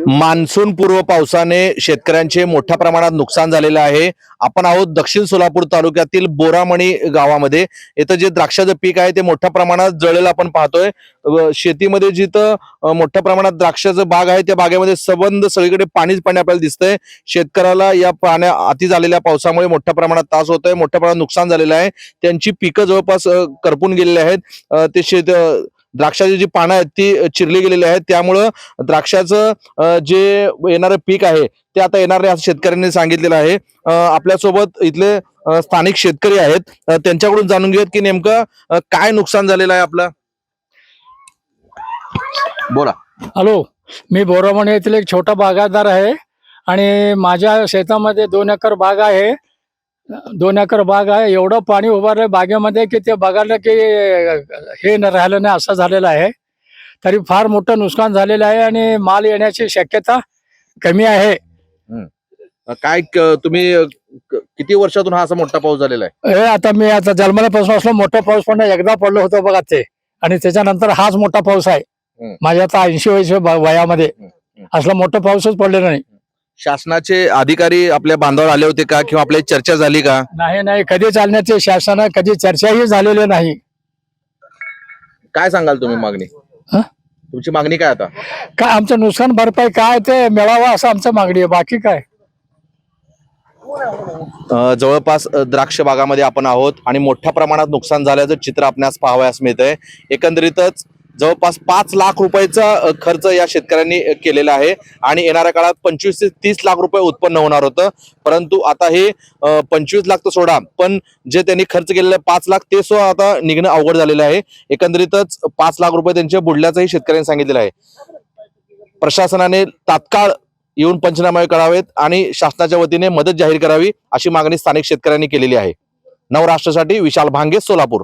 Monsoon पूर्व पावसाने शेतकऱ्यांचे मोठ्या प्रमाणात नुकसान झालेले आहे। आपण आहोत दक्षिण सोलापूर तालुक्यातील बोरामणी गावामध्ये। इथं जे द्राक्षाचं पीक आहे ते मोठ्या प्रमाणात जळलेलं आपण पाहतोय। शेतीमध्ये जिथं मोठ्या प्रमाणात द्राक्षाचं बाग आहे त्या बागेमध्ये सबंध सगळीकडे पाणीच पाणी आपल्याला दिसतंय। शेतकऱ्याला या पाण्या अति झालेल्या पावसामुळे मोठ्या प्रमाणात त्रास होतोय, मोठ्या प्रमाणात नुकसान झालेलं आहे। त्यांची पिकं जवळपास करपून गेलेली आहेत। ते द्राक्षाची जी पानं आहेत ती चिरली गेलेली आहेत, त्यामुळं द्राक्षाचं जे येणारं पीक आहे ते आता येणार नाही असं शेतकऱ्यांनी सांगितलेलं आहे। आपल्यासोबत इथले स्थानिक शेतकरी आहेत, त्यांच्याकडून जाणून घेऊयात की नेमकं काय नुकसान झालेलं आहे आपलं। बोला। हॅलो, मी बोरामणी येथील एक छोटा बागायतदार आहे आणि माझ्या शेतामध्ये 2 एकर बाग आहे। 2 एकर बाग आहे। एवढं पाणी उभारलं बागेमध्ये की ते बघायला की हे न राहिलं नाही असं झालेलं आहे। तरी फार मोठं नुकसान झालेलं आहे आणि माल येण्याची शक्यता कमी आहे। काय तुम्ही किती वर्षातून हा असा मोठा पाऊस झालेला आहे? हे आता मी आता जन्मल्यापासून असलो मोठा पाऊस पण एकदा पडलं होतं बघा ते, आणि त्याच्यानंतर हाच मोठा पाऊस आहे। माझ्या आता 80 वर्ष वयामध्ये असला मोठा पाऊसच पडलेला नाही। शासनाचे अधिकारी आपल्या बांधावर आले होते का किंवा आपली चर्चा झाली का? नाही, कधी चालण्याचे शासन कधी चर्चाही झालेली नाही। काय सांगाल तुम्ही मागणी? तुमची मागणी काय आता? काय आमचं नुकसान भरपाई काय ते मिळावं असं आमचं मागणी आहे, बाकी काय। जवळपास द्राक्ष बागामध्ये आपण आहोत आणि मोठ्या प्रमाणात नुकसान झाल्याचं चित्र आपल्यास पाहावयास मिळतंय। एकंदरीतच जवळपास 5 लाख रुपयाचा खर्च या शेतकऱ्यांनी केलेला आहे आणि येणाऱ्या काळात 25 ते 30 लाख रुपये उत्पन्न होणार होतं, परंतु आता हे 25 लाख तर सोडा, पण जे त्यांनी खर्च केलेलं 5 लाख ते सुद्धा आता निघणं अवघड झालेलं आहे। एकंदरीतच 5 लाख रुपये त्यांचे बुडल्याचंही शेतकऱ्यांनी सांगितलेलं आहे। प्रशासनाने तात्काळ येऊन पंचनामे करावेत आणि शासनाच्या वतीने मदत जाहीर करावी अशी मागणी स्थानिक शेतकऱ्यांनी केलेली आहे। नवराष्ट्रासाठी विशाल भांगे, सोलापूर।